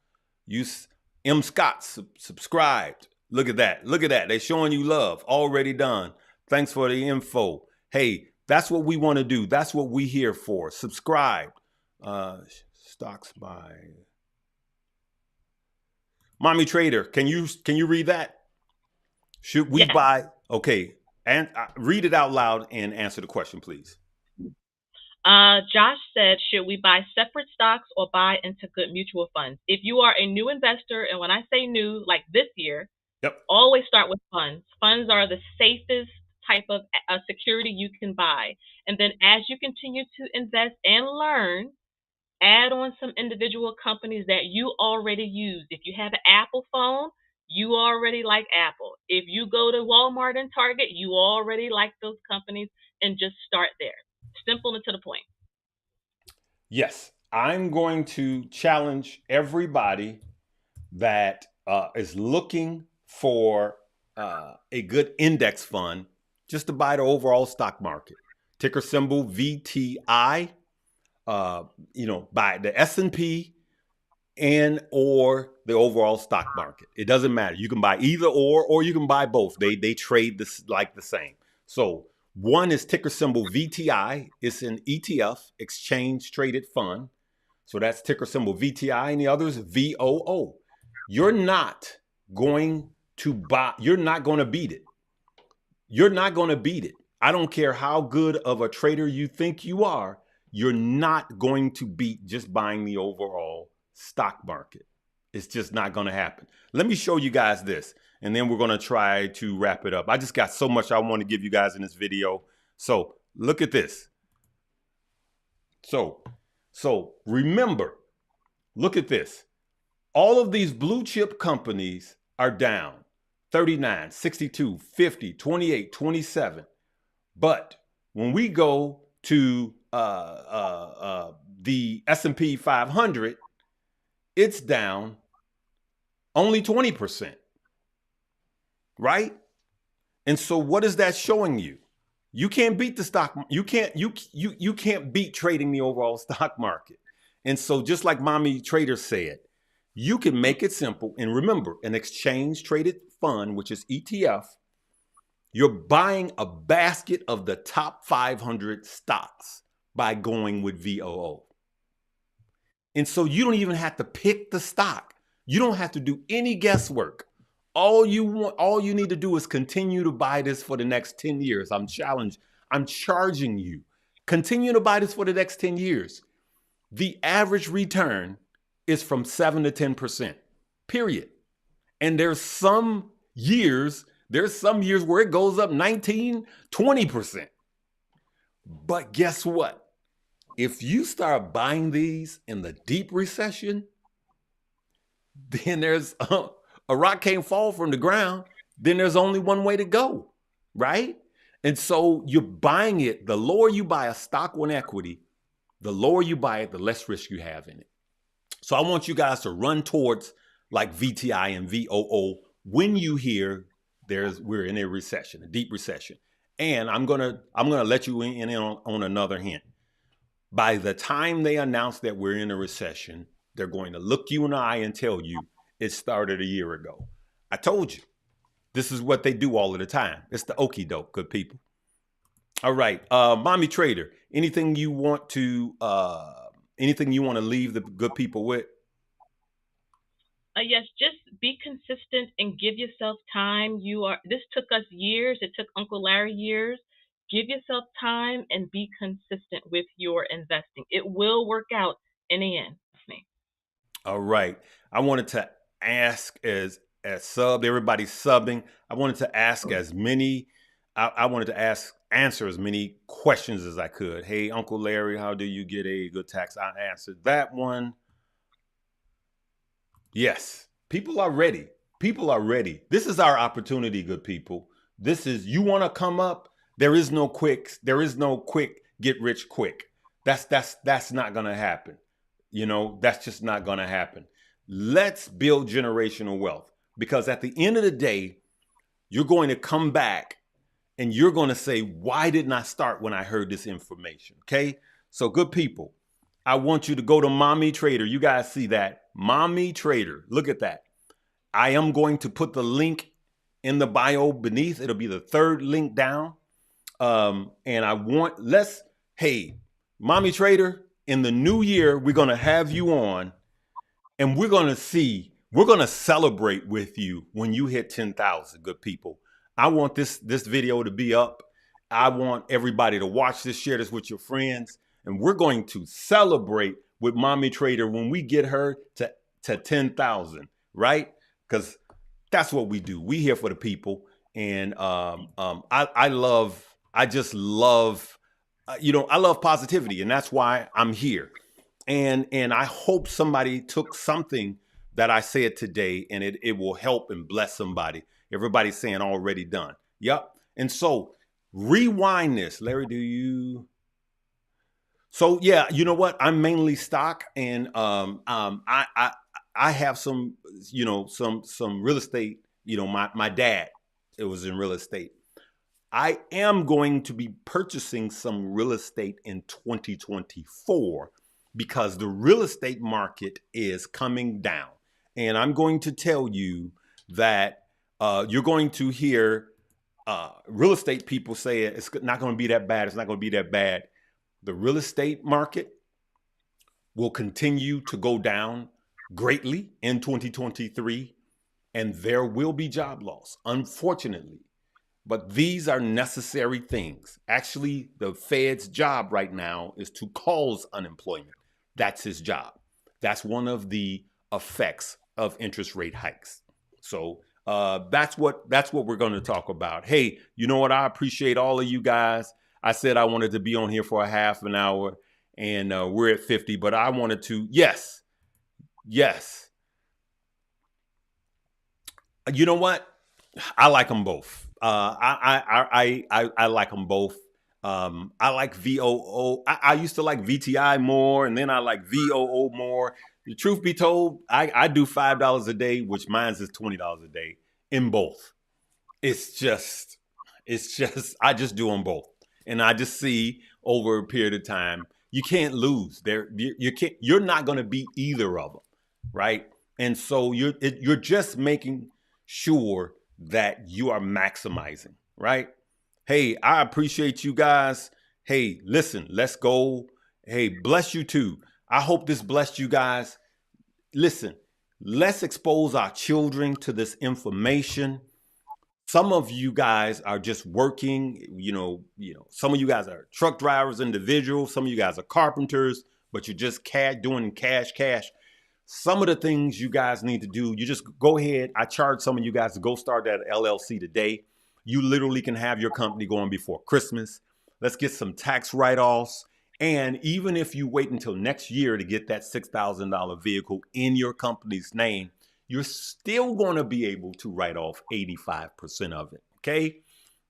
M. Scott subscribed. Look at that. Look at that. They're showing you love. Already done. Thanks for the info. Hey, that's what we want to do. That's what we here for. Subscribe. Stocks by Mommy Trader. Can you read that? Should we buy? Okay, and read it out loud and answer the question, please. Josh said, should we buy separate stocks or buy into good mutual funds? If you are a new investor, and when I say new, like this year, always start with funds. Funds are the safest type of security you can buy. And then as you continue to invest and learn, add on some individual companies that you already use. If you have an Apple phone, you already like Apple. If you go to Walmart and Target, you already like those companies, and just start there. Simple and to the point. Yes, I'm going to challenge everybody that is looking for a good index fund just to buy the overall stock market. Ticker symbol VTI. Buy the S&P and or the overall stock market. It doesn't matter. You can buy either or you can buy both. They trade this like the same. So one is ticker symbol VTI. It's an ETF, exchange traded fund. So that's ticker symbol VTI, and the others VOO. You're not going to buy, you're not going to beat it. You're not going to beat it. I don't care how good of a trader you think you are, you're not going to beat just buying the overall stock market. It's just not going to happen. Let me show you guys this, and then we're going to try to wrap it up. I just got so much I want to give you guys in this video. So look at this. So remember, look at this. All of these blue chip companies are down 39, 62, 50, 28, 27. But when we go to the S&P 500, it's down only 20%, right? And so what is that showing you? You can't beat the stock. You can't beat trading the overall stock market. And so just like Mommy Trader said, you can make it simple. And remember, an exchange traded fund, which is ETF, you're buying a basket of the top 500 stocks by going with VOO. And so you don't even have to pick the stock. You don't have to do any guesswork. All you need to do is continue to buy this for the next 10 years. I'm charging you. Continue to buy this for the next 10 years. The average return is from 7 to 10%, period. And there's some years where it goes up 19, 20%. But guess what? If you start buying these in the deep recession, then there's a rock can't fall from the ground. Then there's only one way to go, right? And so you're buying it. The lower you buy a stock on equity, the lower you buy it, the less risk you have in it. So I want you guys to run towards like VTI and VOO when you hear we're in a recession, a deep recession. And I'm gonna let you in on another hint. By the time they announce that we're in a recession, they're going to look you in the eye and tell you it started a year ago. I told you. This is what they do all of the time. It's the okie doke, good people. All right, Mommy Trader, anything you want to leave the good people with? Yes, just be consistent and give yourself time. This took us years. It took Uncle Larry years. Give yourself time and be consistent with your investing. It will work out in the end. All right. I wanted to ask as everybody's subbing. I wanted to ask answer as many questions as I could. Hey, Uncle Larry, how do you get a good tax? I answered that one. Yes, people are ready. People are ready. This is our opportunity, good people. You want to come up. There is no quick get rich quick. That's not going to happen. That's just not going to happen. Let's build generational wealth, because at the end of the day, you're going to come back and you're going to say, why didn't I start when I heard this information? Okay. So good people, I want you to go to Mommy Trader. You guys see that? Mommy Trader. Look at that. I am going to put the link in the bio beneath. It'll be the third link down. And hey, Mommy Trader, in the new year, we're going to have you on, and we're going to celebrate with you when you hit 10,000, good people. I want this video to be up. I want everybody to watch this, share this with your friends, and we're going to celebrate with Mommy Trader when we get her to 10,000, right? Because that's what we do. We here for the people. And I love positivity, and that's why I'm here. And I hope somebody took something that I said today, and it will help and bless somebody. Everybody's saying already done. Yep. And so rewind this. Larry, So yeah, you know what? I'm mainly stock, and I have some real estate. My dad, it was in real estate. I am going to be purchasing some real estate in 2024 because the real estate market is coming down. And I'm going to tell you that you're going to hear real estate people say it's not going to be that bad. It's not going to be that bad. The real estate market will continue to go down greatly in 2023, and there will be job loss, unfortunately. But these are necessary things. Actually, the Fed's job right now is to cause unemployment. That's his job. That's one of the effects of interest rate hikes. So that's what we're going to talk about. Hey, you know what? I appreciate all of you guys. I said I wanted to be on here for a half an hour, and we're at 50. But I wanted to, yes. You know what? I like them both. I like them both. I like VOO. I used to like VTI more, and then I like VOO more. The truth be told, I do $5 a day, which mine is $20 a day in both. It's just, I just do them both, and I just see over a period of time, you can't lose. You can't. You're not going to beat either of them, right? And so you're just making sure that you are maximizing, right? Hey, I appreciate you guys. Hey, listen, let's go. Hey, bless you too. I hope this blessed you guys. Listen, let's expose our children to this information. Some of you guys are just working, some of you guys are truck drivers, individuals, some of you guys are carpenters, but you're just doing cash. Some of the things you guys need to do, you just go ahead. I charge some of you guys to go start that LLC today. You literally can have your company going before Christmas. Let's get some tax write-offs. And even if you wait until next year to get that $6,000 vehicle in your company's name, you're still going to be able to write off 85% of it. Okay?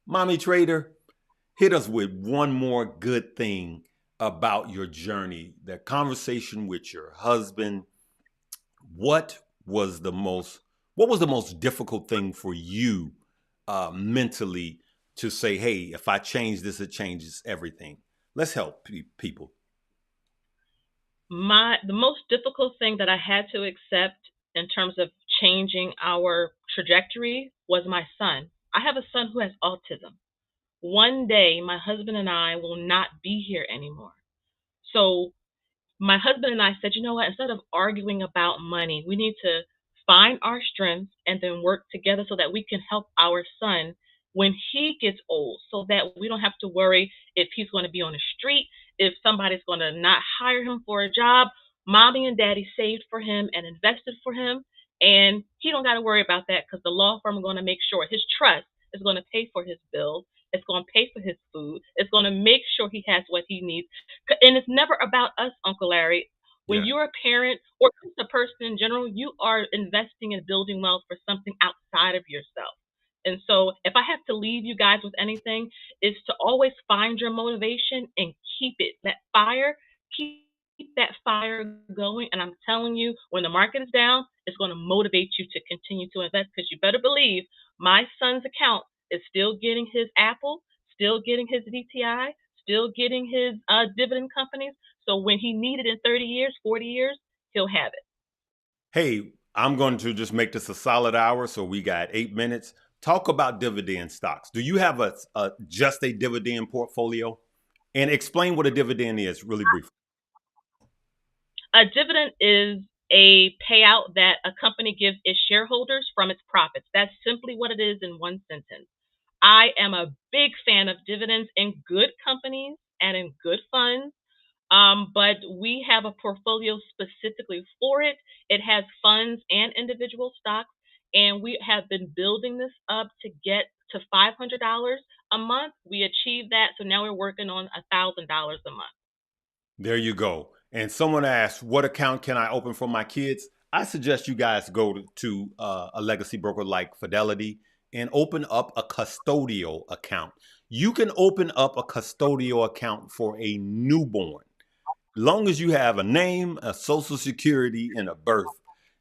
Mommy Trader, hit us with one more good thing about your journey, the conversation with your husband. What was the most difficult thing for you mentally to say, hey, if I change this, it changes everything? Let's help people. The most difficult thing that I had to accept in terms of changing our trajectory was my son. I have a son who has autism. One day, my husband and I will not be here anymore. So my husband and I said, you know what, instead of arguing about money, we need to find our strengths and then work together so that we can help our son when he gets old, so that we don't have to worry if he's going to be on the street, if somebody's going to not hire him for a job. Mommy and daddy saved for him and invested for him, and he don't got to worry about that because the law firm is going to make sure his trust is going to pay for his bills. It's going to pay for his food. It's going to make sure he has what he needs. And it's never about us, Uncle Larry. When Yeah. you're a parent or just a person in general, you are investing and building wealth for something outside of yourself. And so, if I have to leave you guys with anything, is to always find your motivation and keep it. That fire, keep that fire going. And I'm telling you, when the market is down, it's going to motivate you to continue to invest, because you better believe my son's account is still getting his Apple, still getting his DTI, still getting his dividend companies. So when he needed in 30 years, 40 years, he'll have it. Hey, I'm going to just make this a solid hour, so we got 8 minutes. Talk about dividend stocks. Do you have a just a dividend portfolio? And explain what a dividend is, really briefly. A dividend is a payout that a company gives its shareholders from its profits. That's simply what it is in one sentence. I am a big fan of dividends in good companies and in good funds. But we have a portfolio specifically for it. It has funds and individual stocks, and we have been building this up to get to $500 a month. We achieved that, so now we're working on $1,000 a month. There you go. And someone asked, what account can I open for my kids? I suggest you guys go to a legacy broker like Fidelity and open up a custodial account. You can open up a custodial account for a newborn. Long as you have a name, a social security, and a birth,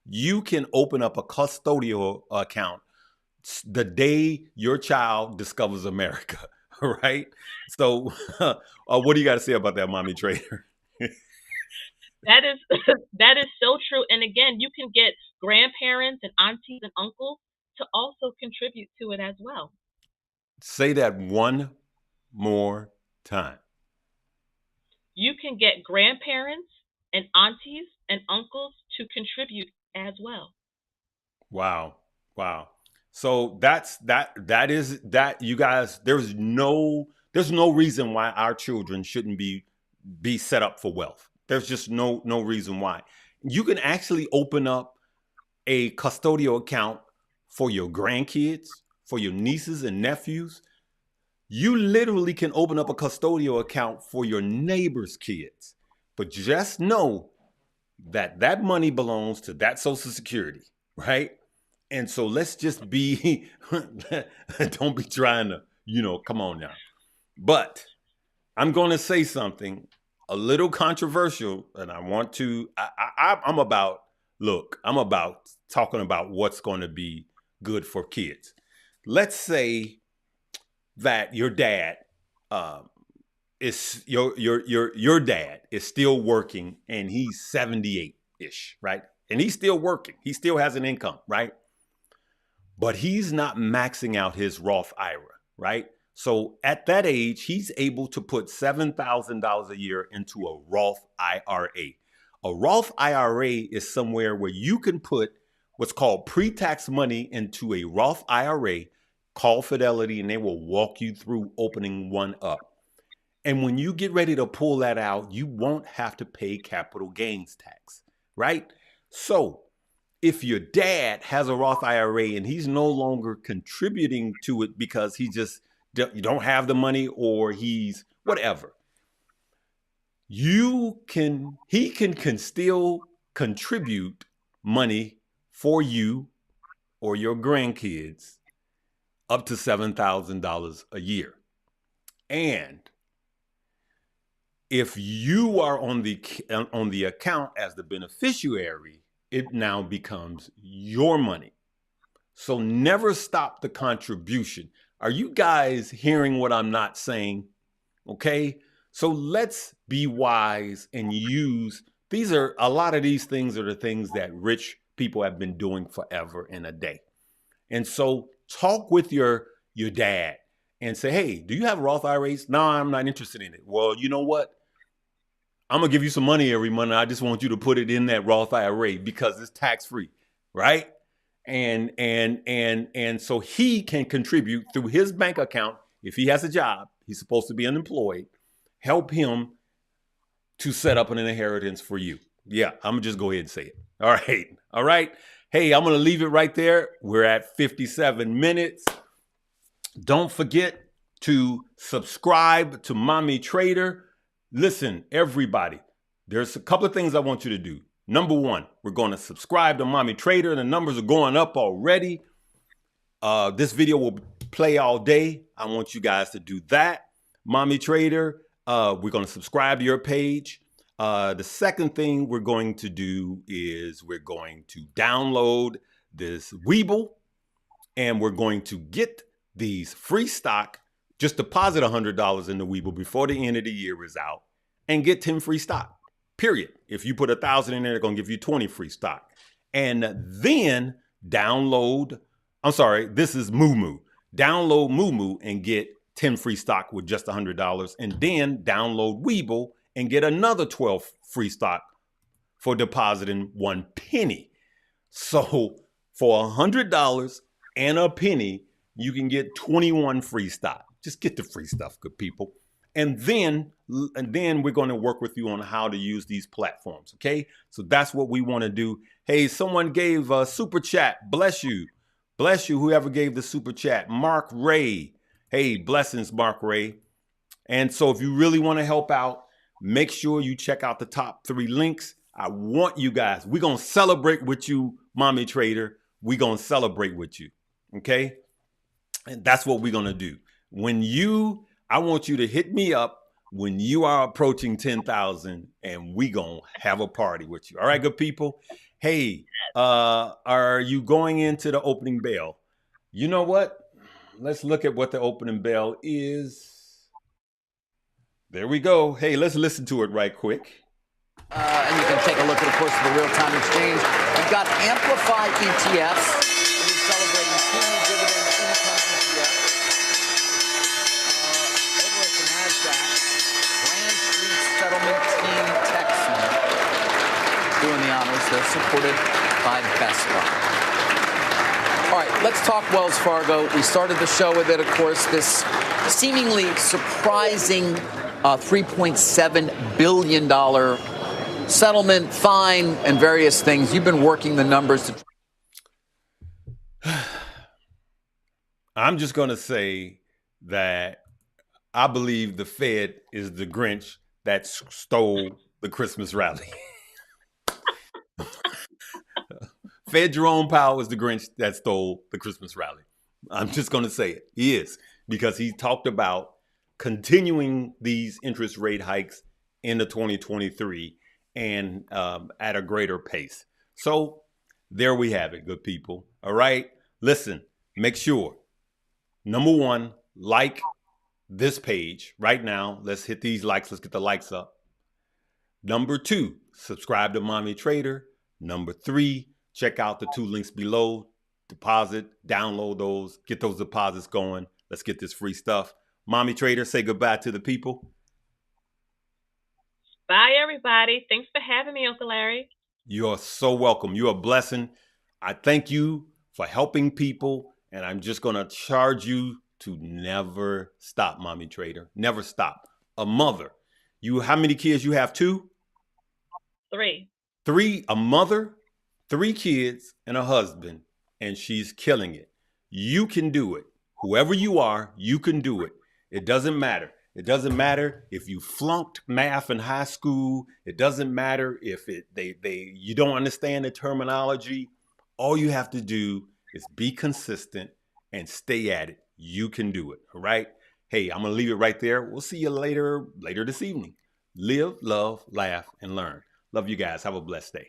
you can open up a custodial account the day your child discovers America, right? So, what do you got to say about that, Mommy Trader? That is that is so true. And again, you can get grandparents and aunties and uncles to also contribute to it as well. Say that one more time. You can get grandparents and aunties and uncles to contribute as well. Wow. Wow. So that is that, you guys, there's no reason why our children shouldn't be set up for wealth. There's just no reason why. You can actually open up a custodial account for your grandkids, for your nieces and nephews. You literally can open up a custodial account for your neighbor's kids. But just know that that money belongs to that Social Security, right? And so let's just be, don't be trying to, come on now. But I'm going to say something a little controversial, and I want to, I'm about, look, I'm about talking about what's going to be good for kids. Let's say that your dad is your dad is still working and he's 78-ish, right? And he's still working. He still has an income, right? But he's not maxing out his Roth IRA, right? So at that age, he's able to put $7,000 a year into a Roth IRA. A Roth IRA is somewhere where you can put what's called pre-tax money into a Roth IRA. Call Fidelity and they will walk you through opening one up. And when you get ready to pull that out, you won't have to pay capital gains tax, right? So if your dad has a Roth IRA and he's no longer contributing to it because you don't have the money or he's whatever, he can still contribute money for you or your grandkids up to $7,000 a year. And if you are on the account as the beneficiary, it now becomes your money. So never stop the contribution. Are you guys hearing what I'm not saying? Okay. So let's be wise and use, a lot of these things are the things that rich people have been doing forever and a day. And so talk with your dad and say, hey, do you have Roth IRAs? No, I'm not interested in it. Well, you know what? I'm going to give you some money every month. I just want you to put it in that Roth IRA because it's tax free, right? And so he can contribute through his bank account. If he has a job, he's supposed to be unemployed. Help him to set up an inheritance for you. Yeah, I'm going to just go ahead and say it. All right. All right. Hey, I'm going to leave it right there. We're at 57 minutes. Don't forget to subscribe to Mommy Trader. Listen, everybody, there's a couple of things I want you to do. Number one, we're going to subscribe to Mommy Trader. The numbers are going up already. This video will play all day. I want you guys to do that. Mommy Trader, we're going to subscribe to your page. The second thing we're going to do is we're going to download this Webull and we're going to get these free stock. Just deposit $100 in the Webull before the end of the year is out and get 10 free stock, period. If you put 1,000 in there, they're going to give you 20 free stock. And then this is Moo. Download Moo and get 10 free stock with just $100. And then download Webull and get another 12 free stock for depositing 1 penny. So for $100 and a penny, you can get 21 free stock. Just get the free stuff, good people. And then we're going to work with you on how to use these platforms. Okay. So that's what we want to do. Hey, someone gave a super chat. Bless you. Bless you. Whoever gave the super chat. Mark Ray. Hey, blessings, Mark Ray. And so if you really want to help out, make sure you check out the top 3 links. I want you guys, we're going to celebrate with you, Mommy Trader. We're going to celebrate with you. Okay. And that's what we're going to do. I want you to hit me up when you are approaching 10,000 and we going to have a party with you. All right, good people. Hey, are you going into the opening bell? You know what? Let's look at what the opening bell is. There we go. Hey, let's listen to it right quick. And you can take a look at, of course, the real-time exchange. We've got Amplify ETFs. We're celebrating 2 new dividend income ETFs. Over at the NASDAQ, Grand Street Settlement Team Tech Center. doing the honors. They're supported by Best Buy. All right, let's talk Wells Fargo. We started the show with it, of course, this seemingly surprising $3.7 billion settlement, fine, and various things. You've been working the numbers to... I'm just going to say that I believe the Fed is the Grinch that stole the Christmas rally. Fed Jerome Powell is the Grinch that stole the Christmas rally. I'm just going to say it. He is, because he talked about continuing these interest rate hikes into 2023 and at a greater pace. So there we have it, good people. All right. Listen, make sure, number one, like this page right now. Let's hit these likes. Let's get the likes up. Number two, subscribe to Mommy Trader. Number three, check out the 2 links below. Deposit, download those, get those deposits going. Let's get this free stuff. Mommy Trader, say goodbye to the people. Bye, everybody. Thanks for having me, Uncle Larry. You are so welcome. You're a blessing. I thank you for helping people, and I'm just going to charge you to never stop, Mommy Trader. Never stop. A mother. How many kids you have? 2? 3. 3, a mother, 3 kids, and a husband, and she's killing it. You can do it. Whoever you are, you can do it. It doesn't matter. It doesn't matter if you flunked math in high school. It doesn't matter if you don't understand the terminology. All you have to do is be consistent and stay at it. You can do it. All right. Hey, I'm going to leave it right there. We'll see you later this evening. Live, love, laugh, and learn. Love you guys. Have a blessed day.